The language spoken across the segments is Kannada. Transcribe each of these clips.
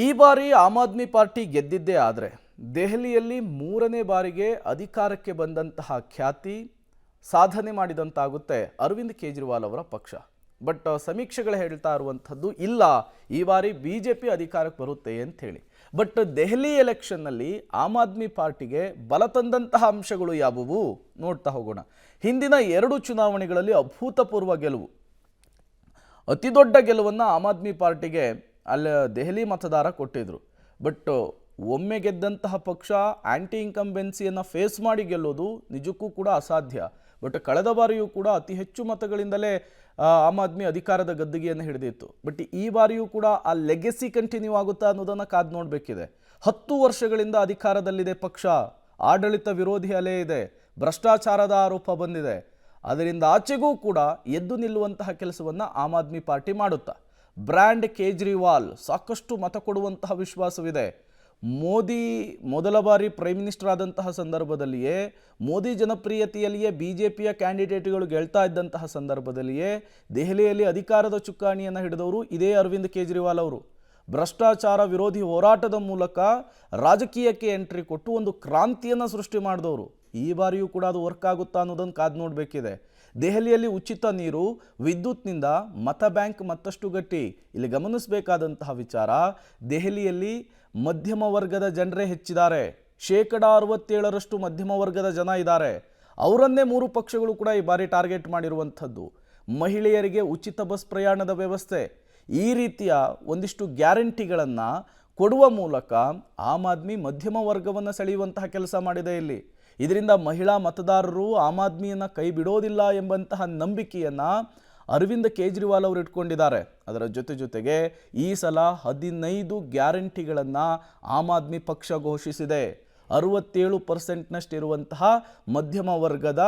ಈ ಬಾರಿ ಆಮ್ ಆದ್ಮಿ ಪಾರ್ಟಿ ಗೆದ್ದಿದ್ದೇ ಆದರೆ ದೆಹಲಿಯಲ್ಲಿ ಮೂರನೇ ಬಾರಿಗೆ ಅಧಿಕಾರಕ್ಕೆ ಬಂದಂತಹ ಖ್ಯಾತಿ ಸಾಧನೆ ಮಾಡಿದಂತಾಗುತ್ತೆ ಅರವಿಂದ್ ಕೇಜ್ರಿವಾಲ್ ಅವರ ಪಕ್ಷ. ಬಟ್ ಸಮೀಕ್ಷೆಗಳು ಹೇಳ್ತಾ ಇರುವಂಥದ್ದು ಇಲ್ಲ, ಈ ಬಾರಿ ಬಿಜೆಪಿ ಅಧಿಕಾರಕ್ಕೆ ಬರುತ್ತೆ ಅಂತ ಹೇಳಿ. ಬಟ್ ದೆಹಲಿ ಎಲೆಕ್ಷನ್ನಲ್ಲಿ ಆಮ್ ಆದ್ಮಿ ಪಾರ್ಟಿಗೆ ಬಲ ತಂದಂತಹ ಅಂಶಗಳು ಯಾವುವು ನೋಡ್ತಾ ಹೋಗೋಣ. ಹಿಂದಿನ 2 ಚುನಾವಣೆಗಳಲ್ಲಿ ಅಭೂತಪೂರ್ವ ಗೆಲುವು, ಅತಿ ದೊಡ್ಡ ಗೆಲುವನ್ನು ಆಮ್ ಆದ್ಮಿ ಪಾರ್ಟಿಗೆ ಅಲ್ಲಿ ದೆಹಲಿ ಮತದಾರ ಕೊಟ್ಟಿದ್ರು. ಬಟ್ ಒಮ್ಮೆ ಗೆದ್ದಂತಹ ಪಕ್ಷ ಆಂಟಿ ಇನ್ಕಂಬೆನ್ಸಿಯನ್ನು ಫೇಸ್ ಮಾಡಿ ಗೆಲ್ಲೋದು ನಿಜಕ್ಕೂ ಕೂಡ ಅಸಾಧ್ಯ. ಬಟ್ ಕಳೆದ ಬಾರಿಯೂ ಕೂಡ ಅತಿ ಹೆಚ್ಚು ಮತಗಳಿಂದಲೇ ಆಮ್ ಆದ್ಮಿ ಅಧಿಕಾರದ ಗದ್ದುಗೆಯನ್ನು ಹಿಡಿದಿತ್ತು. ಬಟ್ ಈ ಬಾರಿಯೂ ಕೂಡ ಆ ಲೆಗೆಸಿ ಕಂಟಿನ್ಯೂ ಆಗುತ್ತಾ ಅನ್ನೋದನ್ನು ಕಾದು ನೋಡಬೇಕಿದೆ. 10 ವರ್ಷಗಳಿಂದ ಅಧಿಕಾರದಲ್ಲಿದೆ ಪಕ್ಷ, ಆಡಳಿತ ವಿರೋಧಿ ಅಲೆ ಇದೆ, ಭ್ರಷ್ಟಾಚಾರದ ಆರೋಪ ಬಂದಿದೆ. ಅದರಿಂದ ಆಚೆಗೂ ಕೂಡ ಎದ್ದು ನಿಲ್ಲುವಂತಹ ಕೆಲಸವನ್ನು ಆಮ್ ಆದ್ಮಿ ಪಾರ್ಟಿ ಮಾಡುತ್ತಾ ಬ್ರ್ಯಾಂಡ್ ಕೇಜ್ರಿವಾಲ್ ಸಾಕಷ್ಟು ಮತ ಕೊಡುವಂತಹ ವಿಶ್ವಾಸವಿದೆ. ಮೋದಿ ಮೊದಲ ಬಾರಿ ಪ್ರೈಮ್ ಮಿನಿಸ್ಟರ್ ಆದಂತಹ ಸಂದರ್ಭದಲ್ಲಿಯೇ, ಮೋದಿ ಜನಪ್ರಿಯತೆಯಲ್ಲಿಯೇ ಬಿಜೆಪಿಯ ಕ್ಯಾಂಡಿಡೇಟ್ಗಳು ಗೆಲ್ತಾ ಇದ್ದಂತಹ ಸಂದರ್ಭದಲ್ಲಿಯೇ ದೆಹಲಿಯಲ್ಲಿ ಅಧಿಕಾರದ ಚುಕ್ಕಾಣಿಯನ್ನು ಹಿಡಿದವರು ಇದೇ ಅರವಿಂದ್ ಕೇಜ್ರಿವಾಲ್ ಅವರು. ಭ್ರಷ್ಟಾಚಾರ ವಿರೋಧಿ ಹೋರಾಟದ ಮೂಲಕ ರಾಜಕೀಯಕ್ಕೆ ಎಂಟ್ರಿ ಕೊಟ್ಟು ಒಂದು ಕ್ರಾಂತಿಯನ್ನು ಸೃಷ್ಟಿ ಮಾಡಿದವರು. ಈ ಬಾರಿಯೂ ಕೂಡ ಅದು ವರ್ಕ್ ಆಗುತ್ತಾ ಅನ್ನೋದನ್ನು ಕಾದು ನೋಡಬೇಕಿದೆ. ದೆಹಲಿಯಲ್ಲಿ ಉಚಿತ ನೀರು, ವಿದ್ಯುತ್ನಿಂದ ಮತ ಬ್ಯಾಂಕ್ ಮತ್ತಷ್ಟು ಗಟ್ಟಿ. ಇಲ್ಲಿ ಗಮನಿಸಬೇಕಾದಂತಹ ವಿಚಾರ, ದೆಹಲಿಯಲ್ಲಿ ಮಧ್ಯಮ ವರ್ಗದ ಜನರೇ ಹೆಚ್ಚಿದ್ದಾರೆ. 67% ಮಧ್ಯಮ ವರ್ಗದ ಜನ ಇದ್ದಾರೆ. ಅವರನ್ನೇ 3 ಪಕ್ಷಗಳು ಕೂಡ ಈ ಬಾರಿ ಟಾರ್ಗೆಟ್ ಮಾಡಿರುವಂಥದ್ದು. ಮಹಿಳೆಯರಿಗೆ ಉಚಿತ ಬಸ್ ಪ್ರಯಾಣದ ವ್ಯವಸ್ಥೆ, ಈ ರೀತಿಯ ಒಂದಿಷ್ಟು ಗ್ಯಾರಂಟಿಗಳನ್ನು ಕೊಡುವ ಮೂಲಕ ಆಮ್ ಆದ್ಮಿ ಮಧ್ಯಮ ವರ್ಗವನ್ನು ಸೆಳೆಯುವಂತಹ ಕೆಲಸ ಮಾಡಿದೆ ಇಲ್ಲಿ. ಇದರಿಂದ ಮಹಿಳಾ ಮತದಾರರು ಆಮ್ ಆದ್ಮಿಯನ್ನು ಕೈ ಬಿಡೋದಿಲ್ಲ ಎಂಬಂತಹ ನಂಬಿಕೆಯನ್ನು ಅರವಿಂದ್ ಕೇಜ್ರಿವಾಲ್ ಅವರು ಇಟ್ಕೊಂಡಿದ್ದಾರೆ. ಅದರ ಜೊತೆಗೆ ಈ ಸಲ 15 ಗ್ಯಾರಂಟಿಗಳನ್ನು ಆಮ್ ಆದ್ಮಿ ಪಕ್ಷ ಘೋಷಿಸಿದೆ. 67%ನಷ್ಟಿರುವಂತಹ ಮಧ್ಯಮ ವರ್ಗದ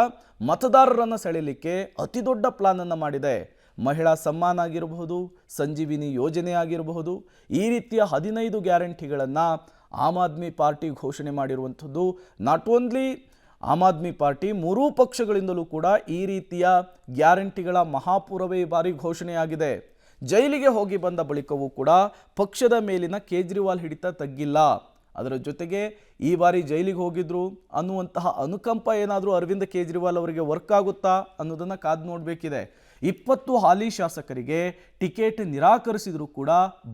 ಮತದಾರರನ್ನು ಸೆಳೆಯಲಿಕ್ಕೆ ಅತಿ ದೊಡ್ಡ ಪ್ಲಾನನ್ನು ಮಾಡಿದೆ. ಮಹಿಳಾ ಸಮ್ಮಾನ ಆಗಿರಬಹುದು, ಸಂಜೀವಿನಿ ಯೋಜನೆ ಆಗಿರಬಹುದು, ಈ ರೀತಿಯ 15 ಗ್ಯಾರಂಟಿಗಳನ್ನು ಆಮ್ ಆದ್ಮಿ ಪಾರ್ಟಿ ಘೋಷಣೆ ಮಾಡಿರುವಂಥದ್ದು. Not only Aam Aadmi party, 3 ಪಕ್ಷಗಳಿಂದಲೂ ಕೂಡ ಈ ರೀತಿಯ ಗ್ಯಾರಂಟಿಗಳ ಮಹಾಪೂರವೇ ಈ ಬಾರಿ ಘೋಷಣೆಯಾಗಿದೆ. ಜೈಲಿಗೆ ಹೋಗಿ ಬಂದ ಬಳಿಕವೂ ಕೂಡ ಪಕ್ಷದ ಮೇಲಿನ ಕೇಜ್ರಿವಾಲ್ ಹಿಡಿತ ತಗ್ಗಿಲ್ಲ. ಅದರ ಜೊತೆಗೆ ಈ ಬಾರಿ ಜೈಲಿಗೆ ಹೋಗಿದ್ರು ಅನ್ನುವಂತಹ ಅನುಕಂಪ ಏನಾದರೂ ಅರವಿಂದ್ ಕೇಜ್ರಿವಾಲ್ ಅವರಿಗೆ ವರ್ಕ್ ಆಗುತ್ತಾ ಅನ್ನೋದನ್ನು ಕಾದು ನೋಡಬೇಕಿದೆ. 20 ಹಾಲಿ ಶಾಸಕರಿಗೆ ಟಿಕೆಟ್ ನಿರಾಕರಿಸಿದರೂ ಕೂಡ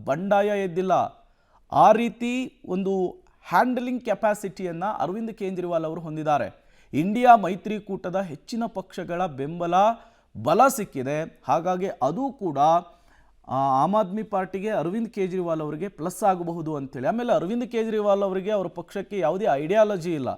ಬಂಡಾಯ ಎದ್ದಿಲ್ಲ. ಆ ರೀತಿ ಒಂದು ಹ್ಯಾಂಡಲಿಂಗ್ ಕೆಪಾಸಿಟಿಯನ್ನು ಅರವಿಂದ್ ಕೇಜ್ರಿವಾಲ್ ಅವರು ಹೊಂದಿದ್ದಾರೆ. ಇಂಡಿಯಾ ಮೈತ್ರಿಕೂಟದ ಹೆಚ್ಚಿನ ಪಕ್ಷಗಳ ಬೆಂಬಲ ಬಲ ಸಿಕ್ಕಿದೆ. ಹಾಗಾಗಿ ಅದು ಕೂಡ ಆಮ್ ಆದ್ಮಿ ಪಾರ್ಟಿಗೆ ಅರವಿಂದ್ ಕೇಜ್ರಿವಾಲ್ ಅವರಿಗೆ ಪ್ಲಸ್ ಆಗಬಹುದು ಅಂತೇಳಿ. ಆಮೇಲೆ ಅರವಿಂದ್ ಕೇಜ್ರಿವಾಲ್ ಅವರಿಗೆ ಅವರ ಪಕ್ಷಕ್ಕೆ ಯಾವುದೇ ಐಡಿಯಾಲಜಿ ಇಲ್ಲ.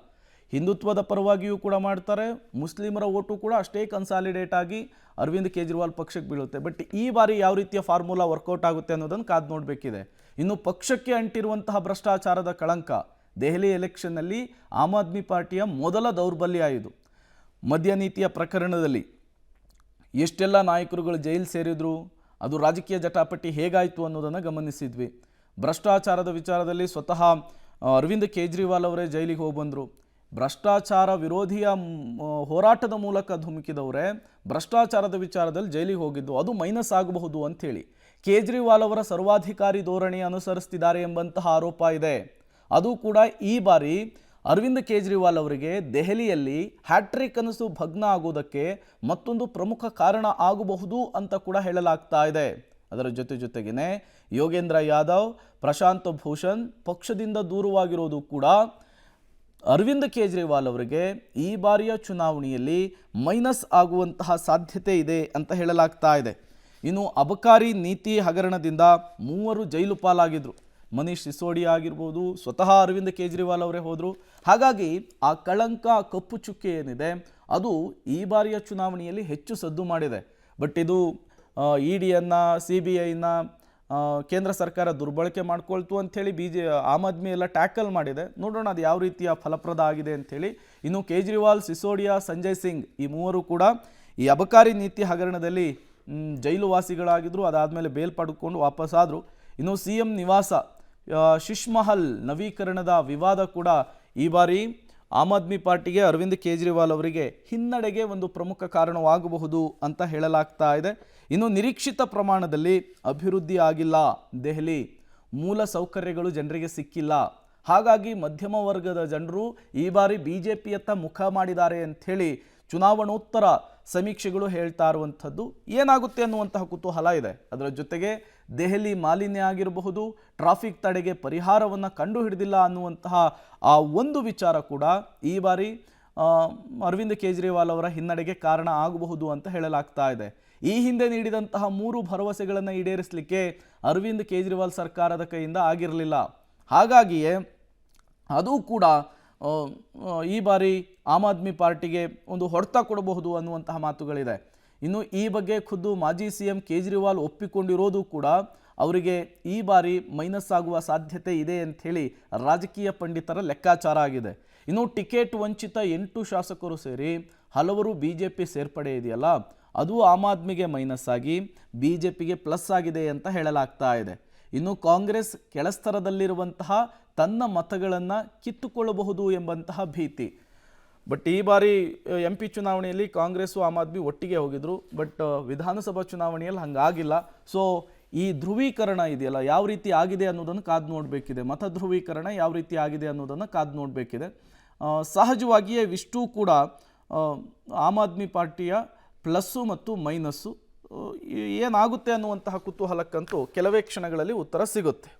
ಹಿಂದುತ್ವದ ಪರವಾಗಿಯೂ ಕೂಡ ಮಾಡ್ತಾರೆ, ಮುಸ್ಲಿಮರ ಓಟು ಕೂಡ ಅಷ್ಟೇ ಕನ್ಸಾಲಿಡೇಟ್ ಆಗಿ ಅರವಿಂದ್ ಕೇಜ್ರಿವಾಲ್ ಪಕ್ಷಕ್ಕೆ ಬೀಳುತ್ತೆ. ಬಟ್ ಈ ಬಾರಿ ಯಾವ ರೀತಿಯ ಫಾರ್ಮುಲಾ ವರ್ಕೌಟ್ ಆಗುತ್ತೆ ಅನ್ನೋದನ್ನು ಕಾದು ನೋಡಬೇಕಿದೆ. ಇನ್ನು ಪಕ್ಷಕ್ಕೆ ಅಂಟಿರುವಂತಹ ಭ್ರಷ್ಟಾಚಾರದ ಕಳಂಕ ದೆಹಲಿ ಎಲೆಕ್ಷನ್ನಲ್ಲಿ ಆಮ್ ಆದ್ಮಿ ಪಾರ್ಟಿಯ ಮೊದಲ ದೌರ್ಬಲ್ಯ ಇದು. ಮದ್ಯ ನೀತಿಯ ಪ್ರಕರಣದಲ್ಲಿ ಎಷ್ಟೆಲ್ಲ ನಾಯಕರುಗಳು ಜೈಲು ಸೇರಿದ್ರು, ಅದು ರಾಜಕೀಯ ಜಟಾಪಟಿ ಹೇಗಾಯಿತು ಅನ್ನೋದನ್ನು ಗಮನಿಸಿದ್ವಿ. ಭ್ರಷ್ಟಾಚಾರದ ವಿಚಾರದಲ್ಲಿ ಸ್ವತಃ ಅರವಿಂದ್ ಕೇಜ್ರಿವಾಲ್ ಅವರೇ ಜೈಲಿಗೆ ಹೋಗಿ ಬಂದರು. ಭ್ರಷ್ಟಾಚಾರ ವಿರೋಧಿಯ ಹೋರಾಟದ ಮೂಲಕ ಧುಮುಕಿದವರೇ ಭ್ರಷ್ಟಾಚಾರದ ವಿಚಾರದಲ್ಲಿ ಜೈಲಿಗೆ ಹೋಗಿದ್ದು, ಅದು ಮೈನಸ್ ಆಗಬಹುದು ಅಂಥೇಳಿ ಕೇಜ್ರಿವಾಲ್ ಅವರ ಸರ್ವಾಧಿಕಾರಿ ಧೋರಣೆ ಅನುಸರಿಸ್ತಿದ್ದಾರೆ ಎಂಬಂತಹ ಆರೋಪ ಇದೆ. ಅದು ಕೂಡ ಈ ಬಾರಿ ಅರವಿಂದ್ ಕೇಜ್ರಿವಾಲ್ ಅವರಿಗೆ ದೆಹಲಿಯಲ್ಲಿ ಹ್ಯಾಟ್ರಿಕ್ ಕನಸು ಭಗ್ನ ಆಗುವುದಕ್ಕೆ ಮತ್ತೊಂದು ಪ್ರಮುಖ ಕಾರಣ ಆಗಬಹುದು ಅಂತ ಕೂಡ ಹೇಳಲಾಗ್ತಾ ಇದೆ. ಅದರ ಜೊತೆಗೇನೆ ಯೋಗೇಂದ್ರ ಯಾದವ್, ಪ್ರಶಾಂತ್ ಭೂಷಣ್ ಪಕ್ಷದಿಂದ ದೂರವಾಗಿರೋದು ಕೂಡ ಅರವಿಂದ್ ಕೇಜ್ರಿವಾಲ್ ಅವರಿಗೆ ಈ ಬಾರಿಯ ಚುನಾವಣೆಯಲ್ಲಿ ಮೈನಸ್ ಆಗುವಂತಹ ಸಾಧ್ಯತೆ ಇದೆ ಅಂತ ಹೇಳಲಾಗ್ತಾ ಇದೆ. ಇನ್ನು ಅಬಕಾರಿ ನೀತಿ ಹಗರಣದಿಂದ 3 ಜೈಲು ಪಾಲಾಗಿದ್ರು. ಮನೀಶ್ ಸಿಸೋಡಿಯಾ ಆಗಿರ್ಬೋದು, ಸ್ವತಃ ಅರವಿಂದ್ ಕೇಜ್ರಿವಾಲ್ ಅವರೇ ಹೋದರು. ಹಾಗಾಗಿ ಆ ಕಳಂಕ, ಕಪ್ಪು ಚುಕ್ಕೆ ಏನಿದೆ ಅದು ಈ ಬಾರಿಯ ಚುನಾವಣೆಯಲ್ಲಿ ಹೆಚ್ಚು ಸದ್ದು ಮಾಡಿದೆ. ಬಟ್ ಇದು ಇಡಿಯನ್ನು, CBIನ ಕೇಂದ್ರ ಸರ್ಕಾರ ದುರ್ಬಳಕೆ ಮಾಡ್ಕೊಳ್ತು ಅಂಥೇಳಿ ಆಮ್ ಆದ್ಮಿ ಎಲ್ಲ ಟ್ಯಾಕಲ್ ಮಾಡಿದೆ. ನೋಡೋಣ ಅದು ಯಾವ ರೀತಿಯ ಫಲಪ್ರದ ಆಗಿದೆ ಅಂಥೇಳಿ. ಇನ್ನು ಕೇಜ್ರಿವಾಲ್, ಸಿಸೋಡಿಯಾ, ಸಂಜಯ್ ಸಿಂಗ್ ಈ 3 ಕೂಡ ಈ ಅಬಕಾರಿ ನೀತಿ ಹಗರಣದಲ್ಲಿ ಜೈಲು ವಾಸಿಗಳಾಗಿದ್ದರು. ಅದಾದಮೇಲೆ ಬೇಲ್ ಪಡ್ಕೊಂಡು ವಾಪಸ್ಸಾದರು. ಇನ್ನು CM ನಿವಾಸ ಶಿಶ್ ಮಹಲ್ ನವೀಕರಣದ ವಿವಾದ ಕೂಡ ಈ ಬಾರಿ ಆಮ್ ಆದ್ಮಿ ಪಾರ್ಟಿಗೆ, ಅರವಿಂದ್ ಕೇಜ್ರಿವಾಲ್ ಅವರಿಗೆ ಹಿನ್ನಡೆಗೆ ಒಂದು ಪ್ರಮುಖ ಕಾರಣವಾಗಬಹುದು ಅಂತ ಹೇಳಲಾಗ್ತಾ ಇದೆ. ಇನ್ನು ನಿರೀಕ್ಷಿತ ಪ್ರಮಾಣದಲ್ಲಿ ಅಭಿವೃದ್ಧಿ ಆಗಿಲ್ಲ ದೆಹಲಿ. ಮೂಲ ಸೌಕರ್ಯಗಳು ಜನರಿಗೆ ಸಿಕ್ಕಿಲ್ಲ. ಹಾಗಾಗಿ ಮಧ್ಯಮ ವರ್ಗದ ಜನರು ಈ ಬಾರಿ BJPಯತ್ತ ಮುಖ ಮಾಡಿದ್ದಾರೆ ಅಂಥೇಳಿ ಚುನಾವಣೋತ್ತರ ಸಮೀಕ್ಷೆಗಳು ಹೇಳ್ತಾ ಇರುವಂಥದ್ದು. ಏನಾಗುತ್ತೆ ಅನ್ನುವಂತಹ ಕುತೂಹಲ ಇದೆ. ಅದರ ಜೊತೆಗೆ ದೆಹಲಿ ಮಾಲಿನ್ಯ ಆಗಿರಬಹುದು, ಟ್ರಾಫಿಕ್ ತಡೆಗೆ ಪರಿಹಾರವನ್ನು ಕಂಡು ಹಿಡಿದಿಲ್ಲ ಅನ್ನುವಂತಹ ಆ ಒಂದು ವಿಚಾರ ಕೂಡ ಈ ಬಾರಿ ಅರವಿಂದ್ ಕೇಜ್ರಿವಾಲ್ ಅವರ ಹಿನ್ನಡೆಗೆ ಕಾರಣ ಆಗಬಹುದು ಅಂತ ಹೇಳಲಾಗ್ತಾ ಇದೆ. ಈ ಹಿಂದೆ ನೀಡಿದಂತಹ 3 ಭರವಸೆಗಳನ್ನು ಈಡೇರಿಸಲಿಕ್ಕೆ ಅರವಿಂದ್ ಕೇಜ್ರಿವಾಲ್ ಸರ್ಕಾರದ ಕೈಯಿಂದ ಆಗಿರಲಿಲ್ಲ. ಹಾಗಾಗಿಯೇ ಅದು ಕೂಡ ಈ ಬಾರಿ ಆಮ್ ಆದ್ಮಿ ಪಾರ್ಟಿಗೆ ಒಂದು ಹೊಡೆತ ಕೊಡಬಹುದು ಅನ್ನುವಂತಹ ಮಾತುಗಳಿದೆ. ಇನ್ನು ಈ ಬಗ್ಗೆ ಖುದ್ದು ಮಾಜಿ CM ಕೇಜ್ರಿವಾಲ್ ಒಪ್ಪಿಕೊಂಡಿರೋದು ಕೂಡ ಅವರಿಗೆ ಈ ಬಾರಿ ಮೈನಸ್ ಆಗುವ ಸಾಧ್ಯತೆ ಇದೆ ಅಂಥೇಳಿ ರಾಜಕೀಯ ಪಂಡಿತರ ಲೆಕ್ಕಾಚಾರ ಆಗಿದೆ. ಇನ್ನು ಟಿಕೆಟ್ ವಂಚಿತ 8 ಶಾಸಕರು ಸೇರಿ ಹಲವರು BJP ಸೇರ್ಪಡೆ ಇದೆಯಲ್ಲ, ಅದು ಆಮ್ ಆದ್ಮಿಗೆ ಮೈನಸ್ ಆಗಿ BJPಗೆ ಪ್ಲಸ್ ಆಗಿದೆ ಅಂತ ಹೇಳಲಾಗ್ತಾ ಇದೆ. ಇನ್ನು ಕಾಂಗ್ರೆಸ್ ಕೆಳಸ್ತರದಲ್ಲಿರುವಂತಹ ತನ್ನ ಮತಗಳನ್ನು ಕಿತ್ತುಕೊಳ್ಳಬಹುದು ಎಂಬಂತಹ ಭೀತಿ. ಬಟ್ ಈ ಬಾರಿ MP ಚುನಾವಣೆಯಲ್ಲಿ ಕಾಂಗ್ರೆಸ್ಸು ಆಮ್ ಆದ್ಮಿ ಒಟ್ಟಿಗೆ ಹೋಗಿದ್ರು. ಬಟ್ ವಿಧಾನಸಭಾ ಚುನಾವಣೆಯಲ್ಲಿ ಹಂಗಾಗಿಲ್ಲ. ಸೊ ಈ ಧ್ರುವೀಕರಣ ಇದೆಯಲ್ಲ, ಯಾವ ರೀತಿ ಆಗಿದೆ ಅನ್ನೋದನ್ನು ಕಾದು ನೋಡಬೇಕಿದೆ. ಮತ ಧ್ರುವೀಕರಣ ಯಾವ ರೀತಿ ಆಗಿದೆ ಅನ್ನೋದನ್ನು ಕಾದು ನೋಡಬೇಕಿದೆ. ಸಹಜವಾಗಿಯೇ ಇವಿಷ್ಟೂ ಕೂಡ ಆಮ್ ಆದ್ಮಿ ಪಾರ್ಟಿಯ ಪ್ಲಸ್ಸು ಮತ್ತು ಮೈನಸ್ಸು ಏನಾಗುತ್ತೆ ಅನ್ನುವಂತಹ ಕುತೂಹಲಕ್ಕಂತೂ ಕೆಲವೇ ಕ್ಷಣಗಳಲ್ಲಿ ಉತ್ತರ ಸಿಗುತ್ತೆ.